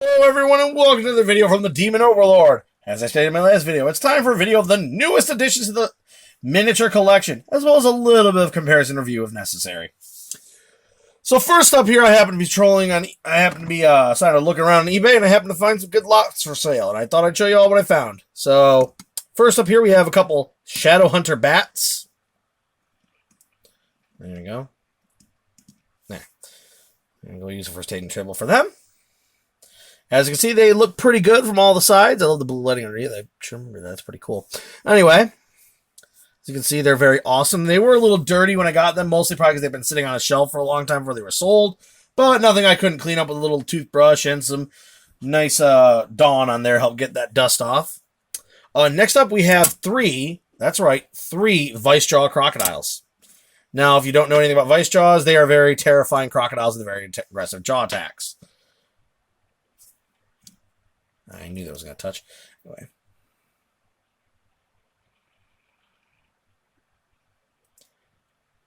Hello everyone and welcome to the video from the Demon Overlord. As I stated in my last video, it's time for a video of the newest additions to the miniature collection, as well as a little bit of comparison review if necessary. So first up here, I happen to be started looking around on eBay, and I happen to find some good lots for sale, and I thought I'd show you all what I found. So first up here, we have a couple Shadowhunter bats. There you go. There. I'm going to use a first aid and tribble for them. As you can see, they look pretty good from all the sides. I love the blue lighting underneath. That's pretty cool. Anyway, as you can see, they're very awesome. They were a little dirty when I got them, mostly probably because they've been sitting on a shelf for a long time before they were sold. But nothing I couldn't clean up with a little toothbrush and some nice Dawn on there, help get that dust off. Next up, we have three Vice Jaw crocodiles. Now, if you don't know anything about Vice Jaws, they are very terrifying crocodiles with very aggressive jaw attacks. I knew that was going to touch. Anyway.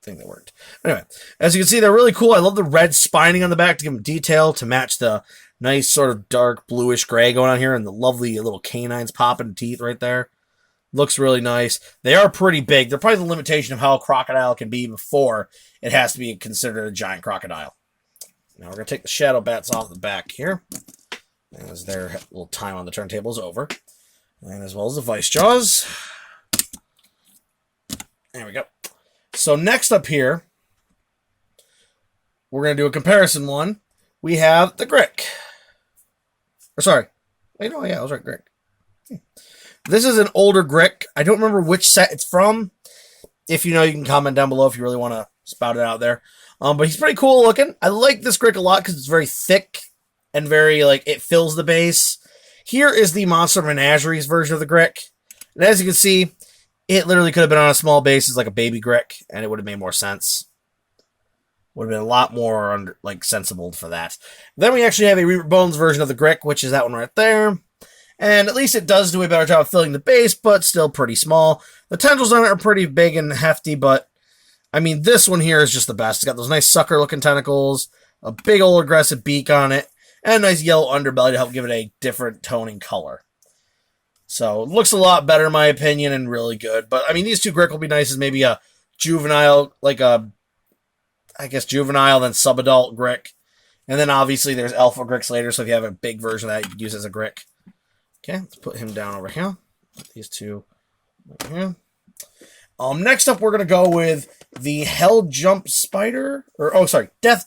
I think that worked. Anyway, as you can see, they're really cool. I love the red spining on the back to give them detail to match the nice sort of dark bluish gray going on here and the lovely little canines popping teeth right there. Looks really nice. They are pretty big. They're probably the limitation of how a crocodile can be before it has to be considered a giant crocodile. Now we're going to take the shadow bats off the back here, as their little time on the turntable is over. And as well as the Vice Jaws. There we go. So next up here, we're going to do a comparison one. We have the Grick. Or sorry. Wait, no, yeah, I was right, Grick. This is an older Grick. I don't remember which set it's from. If you know, you can comment down below if you really want to spout it out there. But he's pretty cool looking. I like this Grick a lot because it's very thick and very, it fills the base. Here is the Monster Menageries version of the Grick. And as you can see, it literally could have been on a small base as like a baby Grick, and it would have made more sense. Would have been a lot more, sensible for that. Then we actually have a Reaper Bones version of the Grick, which is that one right there. And at least it does do a better job of filling the base, but still pretty small. The tendrils on it are pretty big and hefty, but, I mean, this one here is just the best. It's got those nice sucker-looking tentacles, a big old aggressive beak on it, and a nice yellow underbelly to help give it a different toning color. So, it looks a lot better in my opinion and really good. But, I mean, these two Grick will be nice as maybe a juvenile, juvenile, then subadult Grick. And then, obviously, there's Alpha Gricks later, so if you have a big version of that, you can use as a Grick. Okay, let's put him down over here. Put these two over here. Next up, we're going to go with the Death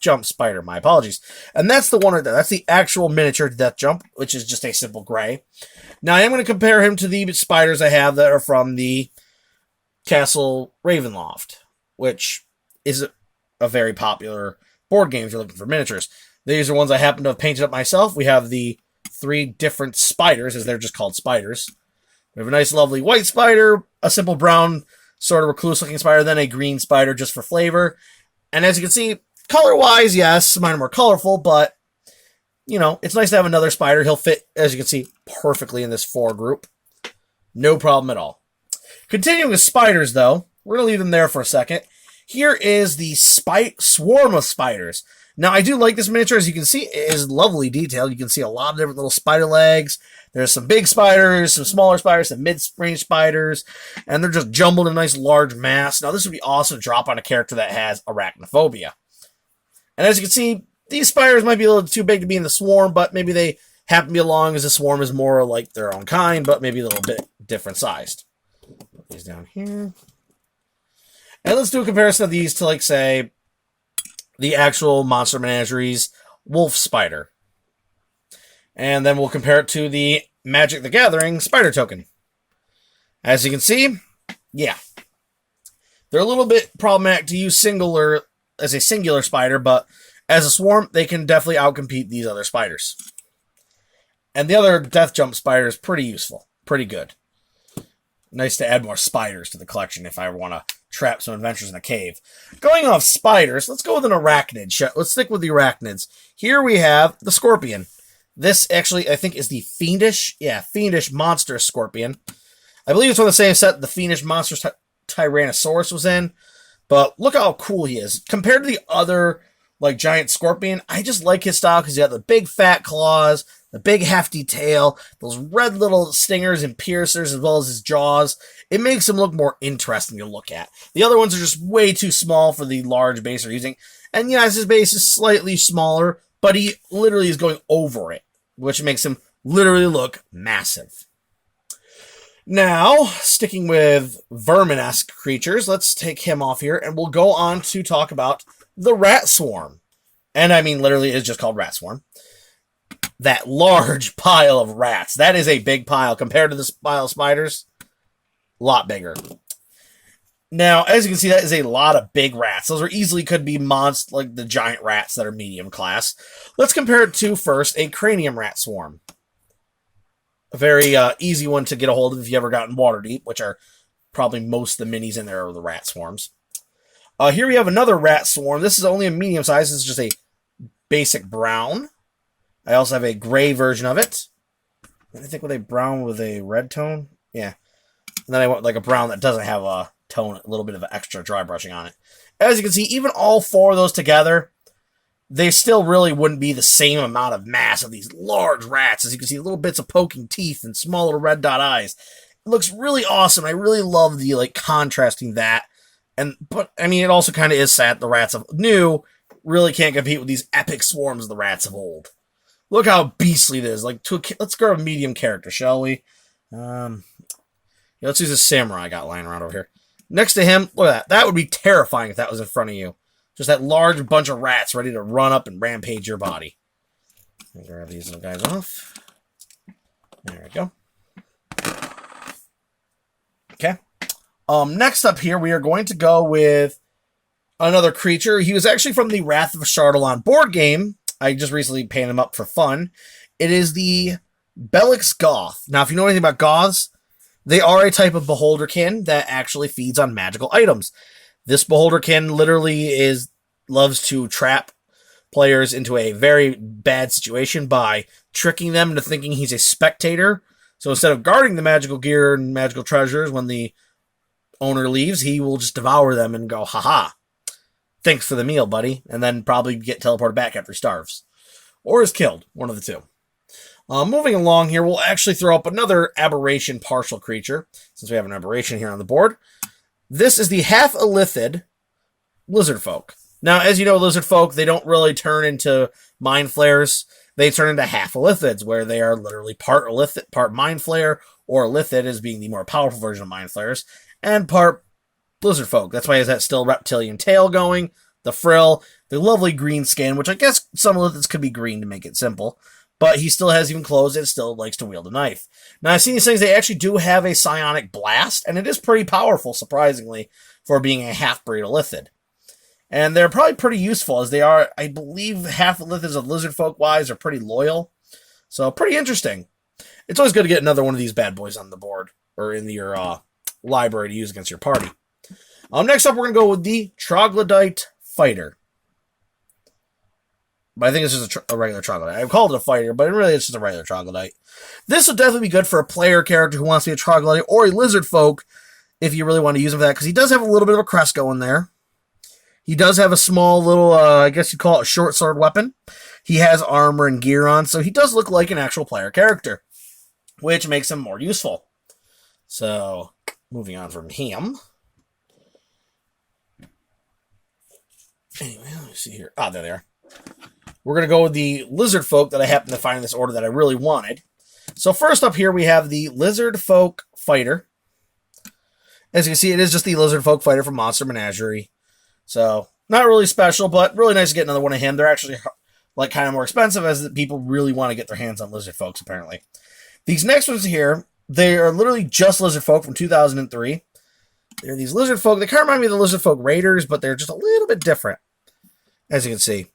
Jump Spider. My apologies. And that's the one right there. That's the actual miniature Death Jump, which is just a simple gray. Now, I am going to compare him to the spiders I have that are from the Castle Ravenloft, which is a very popular board game if you're looking for miniatures. These are ones I happen to have painted up myself. We have the three different spiders, as they're just called spiders. We have a nice, lovely white spider, a simple brown, sort of recluse-looking spider, then a green spider just for flavor. And as you can see, color-wise, yes, mine are more colorful, but, you know, it's nice to have another spider. He'll fit, as you can see, perfectly in this 4 group. No problem at all. Continuing with spiders, though, we're going to leave them there for a second. Here is the swarm of spiders. Now, I do like this miniature. As you can see, it is lovely detail. You can see a lot of different little spider legs. There's some big spiders, some smaller spiders, some mid-range spiders, and they're just jumbled in a nice large mass. Now, this would be awesome to drop on a character that has arachnophobia. And as you can see, these spiders might be a little too big to be in the swarm, but maybe they happen to be along as the swarm is more like their own kind, but maybe a little bit different sized. Put these down here. And let's do a comparison of these to, say, the actual Monster Menageries wolf spider. And then we'll compare it to the Magic the Gathering spider token. As you can see, yeah. They're a little bit problematic to use as a singular spider, but as a swarm, they can definitely outcompete these other spiders. And the other Death Jump spider is pretty useful. Pretty good. Nice to add more spiders to the collection if I want to trap some adventures in a cave. Going off spiders, let's go with an arachnid. Let's stick with the arachnids. Here we have the scorpion. This actually, I think, is the Fiendish Monster Scorpion. I believe it's from the same set the Fiendish Monster Tyrannosaurus was in. But look how cool he is. Compared to the other, giant scorpion, I just like his style because he's got the big fat claws, The big hefty tail, those red little stingers and piercers, as well as his jaws. It makes him look more interesting to look at. The other ones are just way too small for the large base they're using. And yes, his base is slightly smaller, but he literally is going over it, which makes him literally look massive. Now, sticking with vermin-esque creatures, let's take him off here, and we'll go on to talk about the rat swarm. And I mean, literally, it's just called rat swarm. That large pile of rats. That is a big pile. Compared to this pile of spiders, a lot bigger. Now, as you can see, that is a lot of big rats. Those are easily could be monsters, like the giant rats that are medium class. Let's compare it to, first, a cranium rat swarm. A very easy one to get a hold of if you ever gotten Waterdeep, which are probably most of the minis in there are the rat swarms. Here we have another rat swarm. This is only a medium size. This is just a basic brown. I also have a gray version of it. I think with a brown with a red tone. Yeah. And then I want like a brown that doesn't have a tone, a little bit of extra dry brushing on it. As you can see, even all four of those together, they still really wouldn't be the same amount of mass of these large rats. As you can see, little bits of poking teeth and small little red dot eyes. It looks really awesome. I really love the contrasting that. But I mean, it also kind of is sad the rats of new really can't compete with these epic swarms of the rats of old. Look how beastly it is. Let's grab a medium character, shall we? Let's use a samurai I got lying around over here. Next to him, look at that. That would be terrifying if that was in front of you. Just that large bunch of rats ready to run up and rampage your body. Let me grab these little guys off. There we go. Okay. Next up here, we are going to go with another creature. He was actually from the Wrath of Chardalon board game. I just recently painted him up for fun. It is the Bellix Goth. Now, if you know anything about Goths, they are a type of beholderkin that actually feeds on magical items. This beholderkin literally loves to trap players into a very bad situation by tricking them into thinking he's a spectator. So instead of guarding the magical gear and magical treasures when the owner leaves, he will just devour them and go, haha, thanks for the meal, buddy, and then probably get teleported back after he starves. Or is killed, one of the two. Moving along here, we'll actually throw up another aberration partial creature, since we have an aberration here on the board. This is the half-elithid lizard folk. Now, as you know, lizard folk, they don't really turn into mind flayers. They turn into half-elithids, where they are literally part elithid, part mind flayer, or elithid as being the more powerful version of mind flayers, and part lizard folk. That's why he has that still reptilian tail going, the frill, the lovely green skin, which I guess some elithids could be green to make it simple, but he still has even clothes and still likes to wield a knife. Now, I've seen these things, they actually do have a psionic blast, and it is pretty powerful, surprisingly, for being a half-breed elithid. And they're probably pretty useful, as they are, I believe, half-elithids of lizard folk-wise are pretty loyal. So, pretty interesting. It's always good to get another one of these bad boys on the board, or in your library to use against your party. Next up, we're going to go with the Troglodyte Fighter. But I think it's just a regular troglodyte. I've called it a fighter, but really it's just a regular troglodyte. This would definitely be good for a player character who wants to be a troglodyte or a lizard folk if you really want to use him for that, because he does have a little bit of a crest going there. He does have a small little, I guess you'd call it a short sword weapon. He has armor and gear on, so he does look like an actual player character, which makes him more useful. So, moving on from him. Anyway, let me see here. There they are. We're going to go with the lizard folk that I happen to find in this order that I really wanted. So first up here, we have the lizard folk fighter. As you can see, it is just the lizard folk fighter from Monster Menagerie. So not really special, but really nice to get another one of him. They're actually like kind of more expensive as people really want to get their hands on lizard folks, apparently. These next ones here, they are literally just lizard folk from 2003. They're these lizard folk. They kind of remind me of the lizard folk raiders, but they're just a little bit different, as you can see.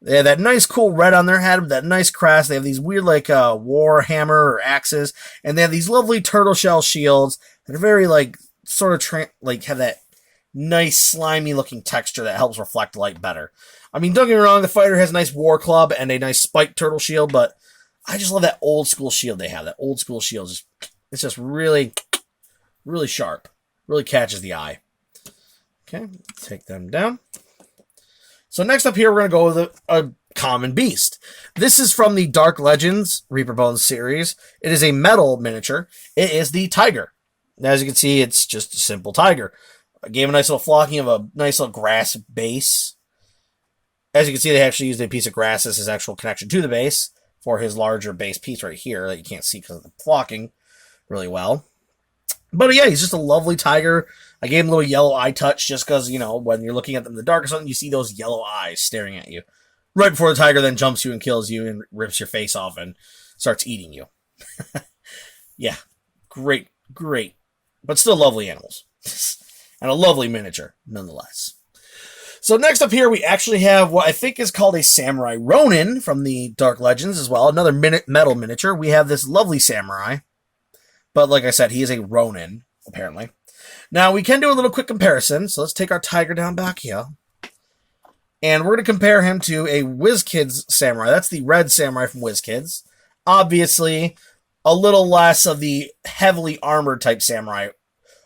They have that nice cool red on their head with that nice crest. They have these weird war hammer or axes. And they have these lovely turtle shell shields that are very have that nice slimy looking texture that helps reflect light better. I mean, don't get me wrong, the fighter has a nice war club and a nice spiked turtle shield, but I just love that old school shield they have. That old school shield, it's just really, really sharp. Really catches the eye. Okay, take them down. So next up here, we're going to go with common beast. This is from the Dark Legends Reaper Bones series. It is a metal miniature. It is the tiger. As you can see, it's just a simple tiger. I gave a nice little flocking of a nice little grass base. As you can see, they actually used a piece of grass as his actual connection to the base for his larger base piece right here that you can't see because of the flocking really well. But yeah, he's just a lovely tiger. I gave him a little yellow eye touch just because, you know, when you're looking at them in the dark or something, you see those yellow eyes staring at you. Right before the tiger then jumps you and kills you and rips your face off and starts eating you. Yeah, great, great. But still lovely animals. And a lovely miniature, nonetheless. So next up here, we actually have what I think is called a Samurai Ronin from the Dark Legends as well. Another metal miniature. We have this lovely samurai. But like I said, he is a Ronin, apparently. Now, we can do a little quick comparison. So let's take our tiger down back here. And we're going to compare him to a WizKids samurai. That's the red samurai from WizKids. Obviously, a little less of the heavily armored type samurai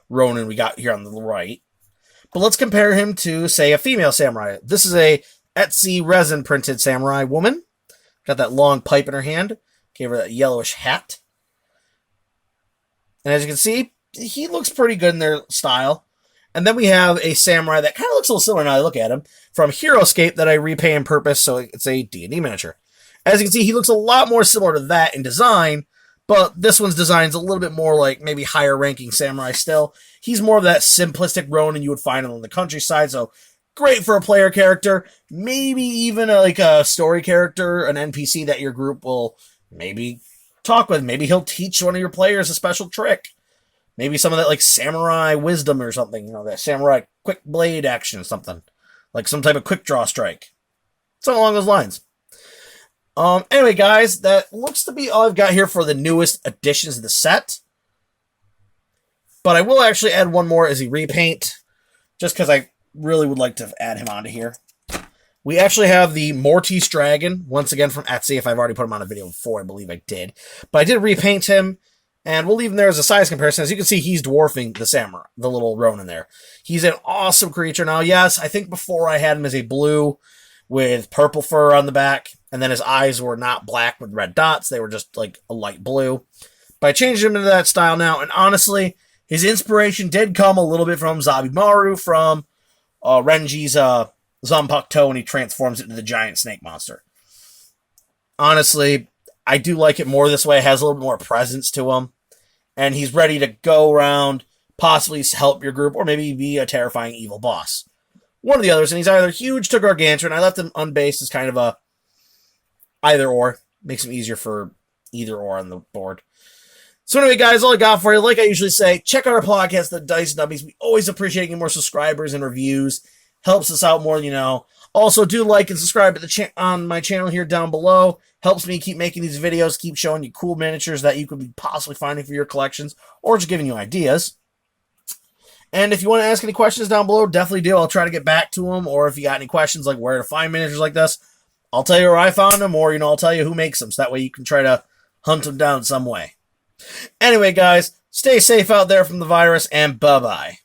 Ronin we got here on the right. But let's compare him to, say, a female samurai. This is a Etsy resin printed samurai woman. Got that long pipe in her hand. Gave her that yellowish hat. And as you can see, he looks pretty good in their style. And then we have a samurai that kind of looks a little similar now I look at him, from Heroescape that I repay on purpose, so it's a D&D miniature. As you can see, he looks a lot more similar to that in design, but this one's design is a little bit more like maybe higher ranking samurai still. He's more of that simplistic Ronin you would find on the countryside, so great for a player character, maybe even like a story character, an NPC that your group will maybe talk with. Maybe he'll teach one of your players a special trick. Maybe some of that like samurai wisdom or something, you know, that samurai quick blade action or something. Like some type of quick draw strike. Something along those lines. Anyway, guys, that looks to be all I've got here for the newest additions to the set. But I will actually add one more as a repaint, just because I really would like to add him onto here. We actually have the Mortis Dragon, once again from Etsy. If I've already put him on a video before, I believe I did. But I did repaint him, and we'll leave him there as a size comparison. As you can see, he's dwarfing the samurai, the little Ronin there. He's an awesome creature. Now, yes, I think before I had him as a blue with purple fur on the back, and then his eyes were not black with red dots. They were just like a light blue. But I changed him into that style now, and honestly, his inspiration did come a little bit from Zabimaru from Renji's Zanpakuto when he transforms it into the giant snake monster. Honestly, I do like it more this way. It has a little bit more presence to him. And he's ready to go around, possibly help your group, or maybe be a terrifying evil boss. One of the others, and he's either huge to gargantuan. I left him unbased as kind of a either or. Makes him easier for either or on the board. So anyway, guys, all I got for you, like I usually say, check out our podcast, The Dice Nubbies. We always appreciate getting more subscribers and reviews. Helps us out more than you know. Also, do like and subscribe to the on my channel here down below. Helps me keep making these videos, keep showing you cool miniatures that you could be possibly finding for your collections, or just giving you ideas. And if you want to ask any questions down below, definitely do. I'll try to get back to them. Or if you got any questions like where to find miniatures like this, I'll tell you where I found them, or I'll tell you who makes them, so that way you can try to hunt them down some way. Anyway, guys, stay safe out there from the virus, and bye-bye.